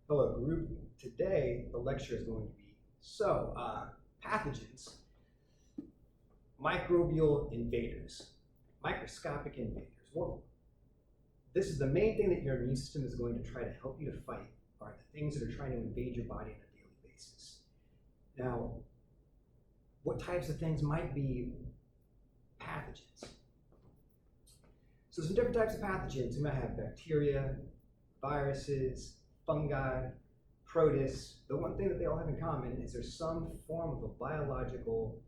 Hello, group. Today, the lecture is going to be pathogens, microbial invaders, microscopic invaders. Well, this is the main thing that your immune system is going to try to help you to fight are the things that are trying to invade your body on a daily basis. Now, what types of things might be pathogens? So some different types of pathogens. You might have bacteria, viruses, fungi, protists. The one thing that they all have in common is there's some form of a biological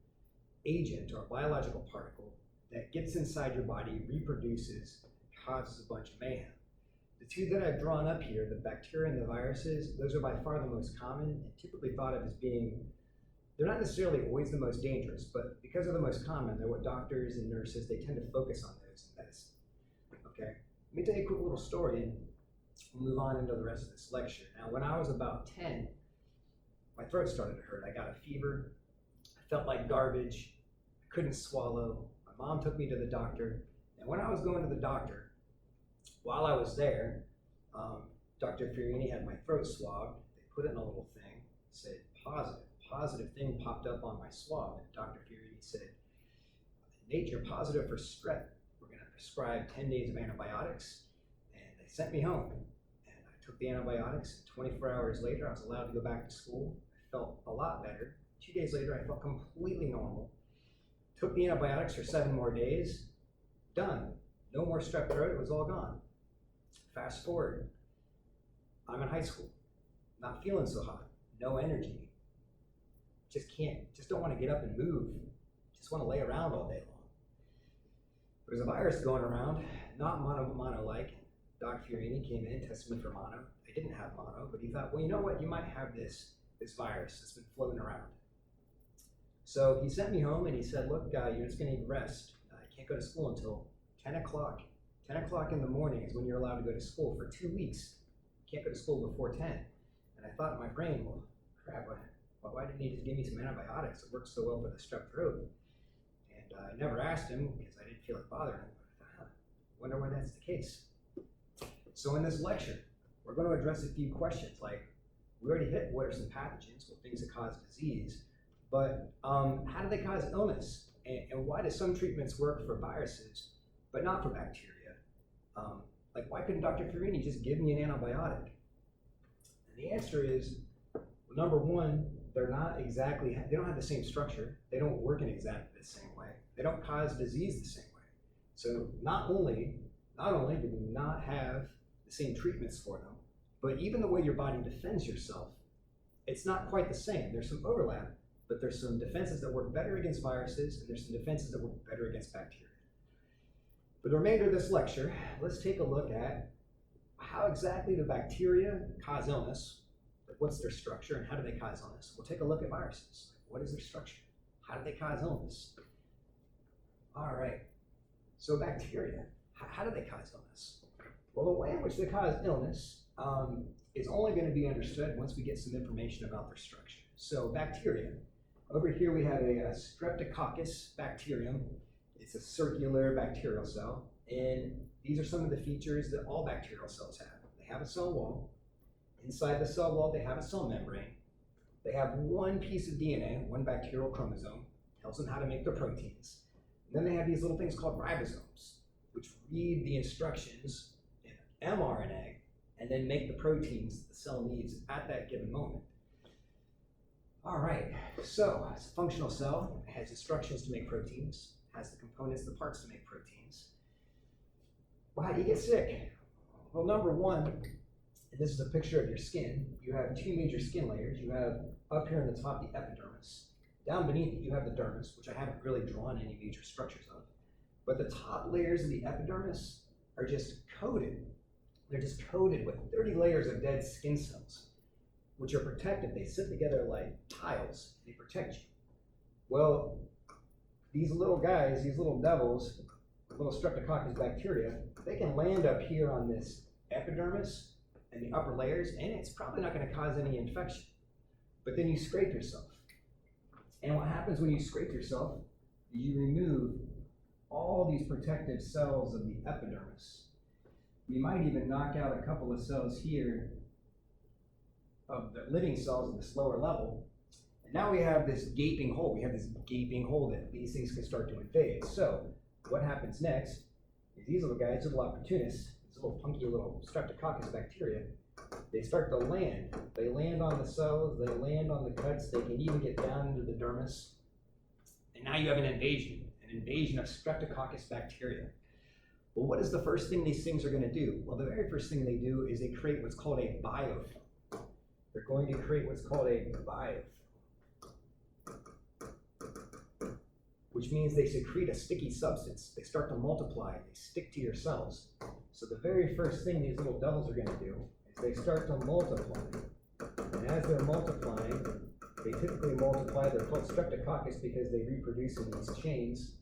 agent or a biological particle that gets inside your body, reproduces, causes a bunch of mayhem. The two that I've drawn up here, the bacteria and the viruses, those are by far the most common and typically thought of as being, they're not necessarily always the most dangerous, but because they're the most common, they're what doctors and nurses, they tend to focus on those in medicine. Okay, let me tell you a quick little story and we'll move on into the rest of this lecture. Now, when I was about 10, my throat started to hurt. I got a fever. I felt like garbage. I couldn't swallow. My mom took me to the doctor. And when I was going to the doctor, while I was there, Dr. Fiorini had my throat swabbed. They put it in a little thing, said positive. Positive thing popped up on my swab. And Dr. Fiorini said, Nate, you're positive for strep. We're going to prescribe 10 days of antibiotics. And they sent me home. Took the antibiotics. 24 hours later, I was allowed to go back to school. I felt a lot better. 2 days later, I felt completely normal. Took the antibiotics for 7 more days. Done. No more strep throat. It was all gone. Fast forward. I'm in high school. Not feeling so hot. No energy. Just don't want to get up and move. Just want to lay around all day long. There's a virus going around, not mono-like. Dr. Fiorini came in, tested me for mono. I didn't have mono, but he thought, well, you know what? You might have this virus that's been floating around. So he sent me home and he said, look, you're just going to need rest. You can't go to school until 10 o'clock. 10 o'clock in the morning is when you're allowed to go to school for 2 weeks. You can't go to school before 10. And I thought in my brain, well, crap, why didn't he just give me some antibiotics? It works so well for the strep throat. And I never asked him because I didn't feel like bothering him. But I thought, wonder why that's the case. So in this lecture, we're going to address a few questions like, we already hit what are some pathogens, what things that cause disease, but how do they cause illness? And why do some treatments work for viruses, but not for bacteria? Like why couldn't Dr. Fiorini just give me an antibiotic? And the answer is, well, number one, they don't have the same structure. They don't work in exactly the same way. They don't cause disease the same way. So not only do we not have the same treatments for them, but even the way your body defends yourself, it's not quite the same. There's some overlap, but there's some defenses that work better against viruses, and there's some defenses that work better against bacteria. For the remainder of this lecture, let's take a look at how exactly do bacteria cause illness, what's their structure, and how do they cause illness. We'll take a look at viruses. What is their structure? How do they cause illness? All right, so bacteria, how do they cause illness? Well, the way in which they cause illness is only going to be understood once we get some information about their structure. So bacteria, over here we have a Streptococcus bacterium. It's a circular bacterial cell, and these are some of the features that all bacterial cells have. They have a cell wall. Inside the cell wall, they have a cell membrane. They have one piece of DNA, one bacterial chromosome, tells them how to make their proteins. And then they have these little things called ribosomes, which read the instructions in mRNA and then make the proteins the cell needs at that given moment. All right, so it's a functional cell. It has instructions to make proteins, has the components, the parts to make proteins. Well, how do you get sick? Well, number one, this is a picture of your skin. You have 2 major skin layers. You have up here on the top the epidermis. Down beneath it, you have the dermis, which I haven't really drawn any major structures of. But the top layers of the epidermis are just coated. They're just coated with 30 layers of dead skin cells, which are protected. They sit together like tiles. They protect you. Well, these little guys, these little devils, little Streptococcus bacteria, they can land up here on this epidermis and the upper layers, and it's probably not going to cause any infection. But then you scrape yourself. And what happens when you scrape yourself is you remove all these protective cells of the epidermis. We might even knock out a couple of cells here of the living cells at this lower level. And now we have this gaping hole. We have this gaping hole that these things can start to invade. So what happens next is these little guys, little opportunists, these little punky little Streptococcus bacteria, they start to land. They land on the cells, they land on the cuts, they can even get down into the dermis. And now you have an invasion of Streptococcus bacteria. Well, what is the first thing these things are going to do? Well, the very first thing they do is they create what's called a biofilm. They're going to create what's called a biofilm, which means they secrete a sticky substance. They start to multiply, they stick to your cells. So the very first thing these little devils are going to do is they start to multiply. And as they're multiplying, they typically multiply, they're called Streptococcus because they reproduce in these chains.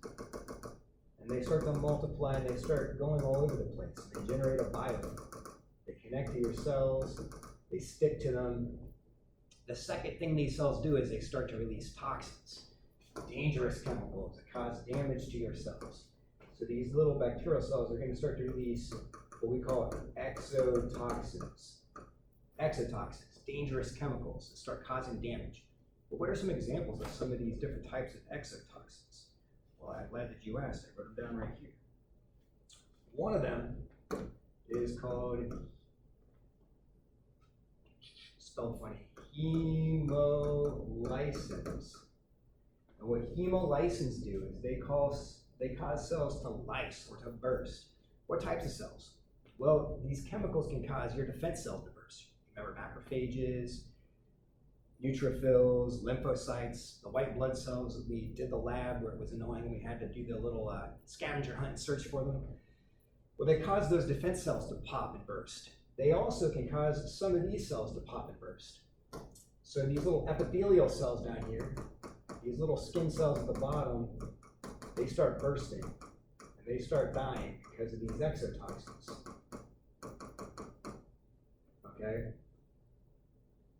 And they start to multiply and they start going all over the place. They generate a biofilm. They connect to your cells, they stick to them. The second thing these cells do is they start to release toxins, dangerous chemicals that cause damage to your cells. So these little bacterial cells are going to start to release what we call exotoxins. Exotoxins, dangerous chemicals that start causing damage. But what are some examples of some of these different types of exotoxins? Well, I'm glad that you asked. I wrote them down right here. One of them is called, spelled funny, hemolysins. And what hemolysins do is they cause cells to lyse or to burst. What types of cells? Well, these chemicals can cause your defense cells to burst. Remember macrophages, neutrophils, lymphocytes, the white blood cells that we did the lab where it was annoying. We had to do the little scavenger hunt and search for them. Well, they cause those defense cells to pop and burst. They also can cause some of these cells to pop and burst. So these little epithelial cells down here, these little skin cells at the bottom, they start bursting and they start dying because of these exotoxins. Okay?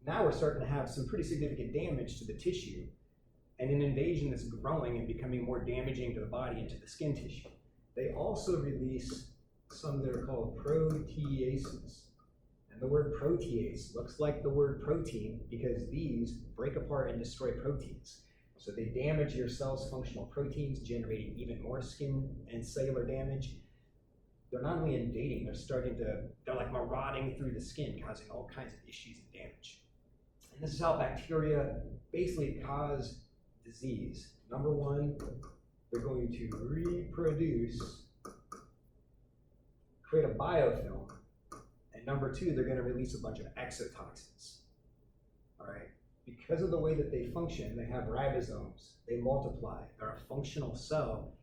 Now we're starting to have some pretty significant damage to the tissue and an invasion that's growing and becoming more damaging to the body and to the skin tissue. They also release some that are called proteases. And the word protease looks like the word protein because these break apart and destroy proteins. So they damage your cell's functional proteins, generating even more skin and cellular damage. They're not only invading, they're like marauding through the skin, causing all kinds of issues and damage. And this is how bacteria basically cause disease. Number one, they're going to reproduce, create a biofilm. And number two, they're going to release a bunch of exotoxins. All right. Because of the way that they function, they have ribosomes, they multiply, they're a functional cell.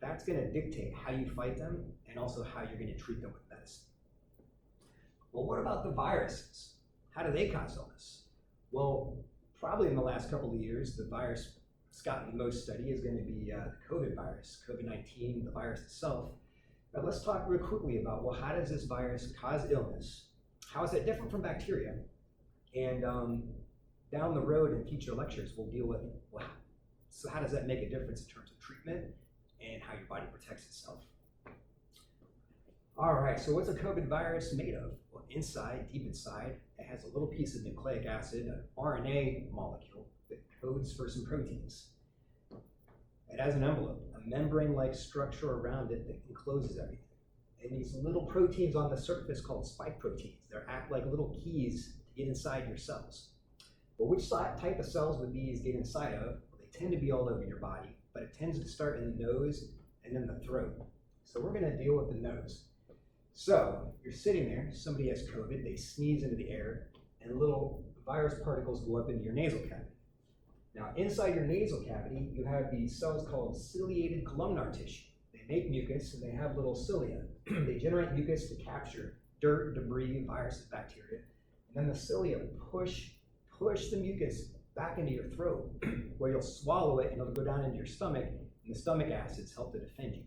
That's going to dictate how you fight them and also how you're going to treat them with medicine. Well, what about the viruses? How do they cause illness? Well, probably in the last couple of years, the virus that's gotten the most study is going to be the COVID virus, COVID-19, the virus itself. But let's talk real quickly about, well, how does this virus cause illness? How is it different from bacteria? And down the road in future lectures, we'll deal with, well, so how does that make a difference in terms of treatment and how your body protects itself? All right, so what's a COVID virus made of? Well, deep inside, it has a little piece of nucleic acid, an RNA molecule that codes for some proteins. It has an envelope, a membrane-like structure around it that encloses everything. And these little proteins on the surface called spike proteins, they act like little keys to get inside your cells. Well, which type of cells would these get inside of? Well, they tend to be all over your body, but it tends to start in the nose and then the throat. So we're going to deal with the nose. So you're sitting there, somebody has COVID, they sneeze into the air, and little virus particles go up into your nasal cavity. Now, inside your nasal cavity, you have these cells called ciliated columnar tissue. They make mucus and they have little cilia. They generate mucus to capture dirt, debris, viruses, bacteria, and then the cilia push the mucus back into your throat where you'll swallow it and it'll go down into your stomach, and the stomach acids help to defend you.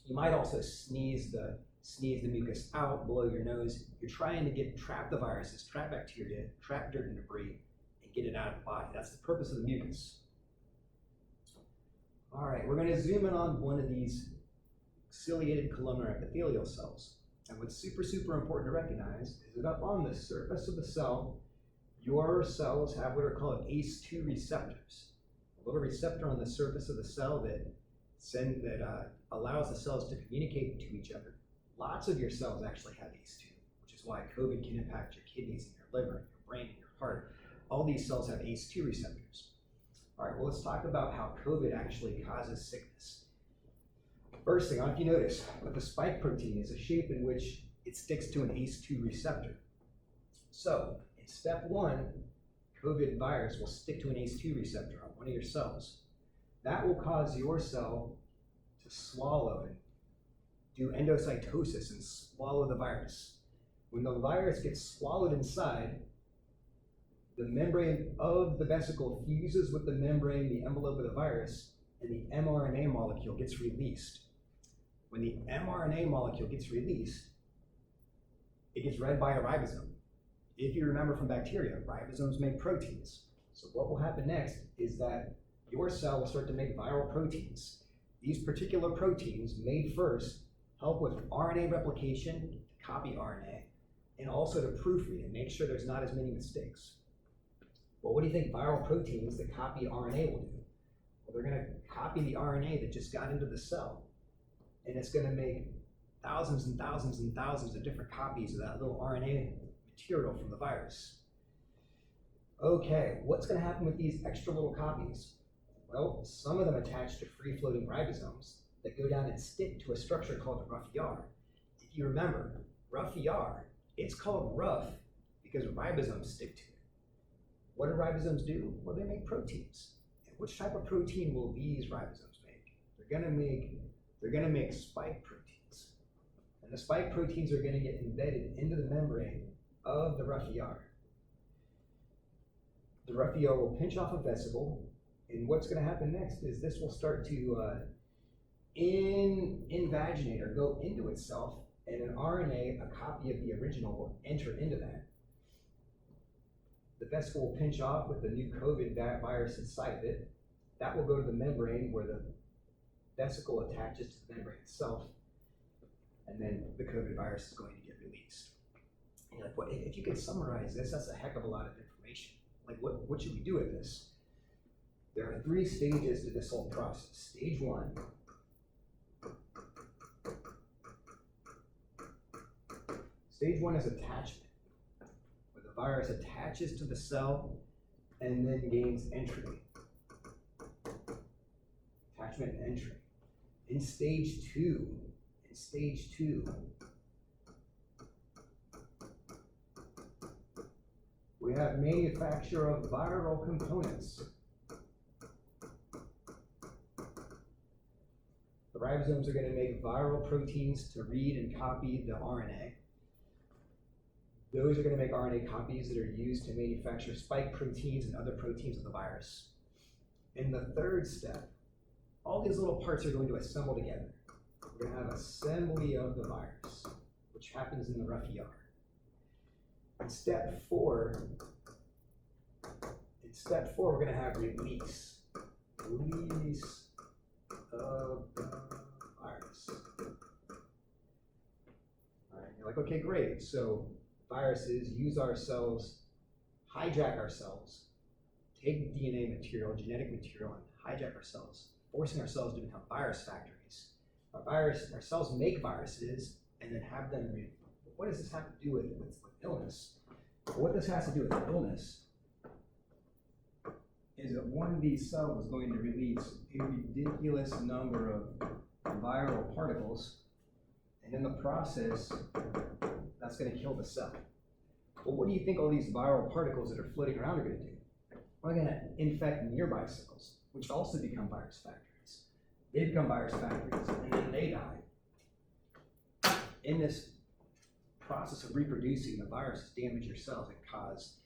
You might also sneeze the mucus out below your nose. You're trying to trap the viruses, trap bacteria, trap dirt and debris, and get it out of the body. That's the purpose of the mucus. All right, we're going to zoom in on one of these ciliated columnar epithelial cells. And what's super, super important to recognize is that up on the surface of the cell, Your cells have what are called ACE2 receptors, a little receptor on the surface of the cell that allows the cells to communicate to each other. Lots of your cells actually have ACE2, which is why COVID can impact your kidneys and your liver and your brain and your heart. All these cells have ACE2 receptors. All right, well, let's talk about how COVID actually causes sickness. First thing, I don't know if you notice, but the spike protein is a shape in which it sticks to an ACE2 receptor. So, in step one, COVID virus will stick to an ACE2 receptor on one of your cells. That will cause your cell to swallow and do endocytosis and swallow the virus. When the virus gets swallowed inside, the membrane of the vesicle fuses with the membrane, the envelope of the virus, and the mRNA molecule gets released. When the mRNA molecule gets released, it gets read by a ribosome. If you remember from bacteria, ribosomes make proteins. So what will happen next is that your cell will start to make viral proteins. These particular proteins made first help with RNA replication, to copy RNA, and also to proofread and make sure there's not as many mistakes. Well, what do you think viral proteins that copy RNA will do? Well, they're going to copy the RNA that just got into the cell, and it's going to make thousands and thousands and thousands of different copies of that little RNA material from the virus. Okay, what's going to happen with these extra little copies? Well, some of them attach to free-floating ribosomes that go down and stick to a structure called the rough yard. If you remember, rough yard, it's called rough because ribosomes stick to it. What do ribosomes do? Well, they make proteins. And which type of protein will these ribosomes make? They're going to make spike proteins. And the spike proteins are going to get embedded into the membrane of the rough yard. The rough yard will pinch off a vesicle, and what's going to happen next is this will start to invaginate or go into itself, and an RNA, a copy of the original, will enter into that. The vesicle will pinch off with the new COVID virus inside of it. That will go to the membrane where the vesicle attaches to the membrane itself, and then the COVID virus is going to get released. And like, what, if you could summarize this, that's a heck of a lot of information. Like, what should we do with this? There are 3 stages to this whole process. Stage 1. Stage 1 is attachment, where the virus attaches to the cell and then gains entry. Attachment and entry. In stage 2, we have manufacture of viral components. The ribosomes are going to make viral proteins to read and copy the RNA. Those are going to make RNA copies that are used to manufacture spike proteins and other proteins of the virus. In the 3rd step, all these little parts are going to assemble together. We're going to have assembly of the virus, which happens in the rough yard. In step 4, we're going to have release of the virus. All right, you're like, okay, great. So viruses use our cells, hijack our cells, take DNA material, genetic material, and hijack our cells, forcing our cells to become virus factories. Our cells make viruses and then have them. What does this have to do with illness? Well, what this has to do with illness is that one of these cells is going to release a ridiculous number of viral particles, and in the process, that's going to kill the cell. Well, what do you think all these viral particles that are floating around are going to do? Well, they're going to infect nearby cells, which also become virus factories. They become virus factories, and then they die. In this process of reproducing, the viruses damage your cells and cause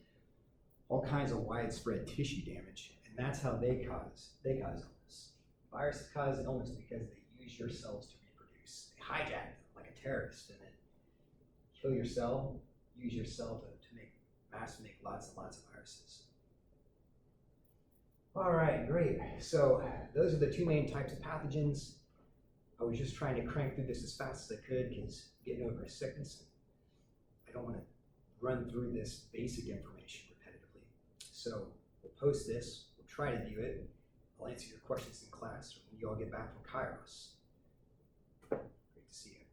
all kinds of widespread tissue damage, and that's how they cause illness. Viruses cause illness because they use your cells to reproduce. They hijack them like a terrorist and then kill your cell, use your cell to make lots and lots of viruses. All right, great. So those are the 2 main types of pathogens. I was just trying to crank through this as fast as I could because I'm getting over a sickness. I don't want to run through this basic information repetitively. So we'll post this, we'll try to view it. I'll answer your questions in class when you all get back from Kairos. Great to see you.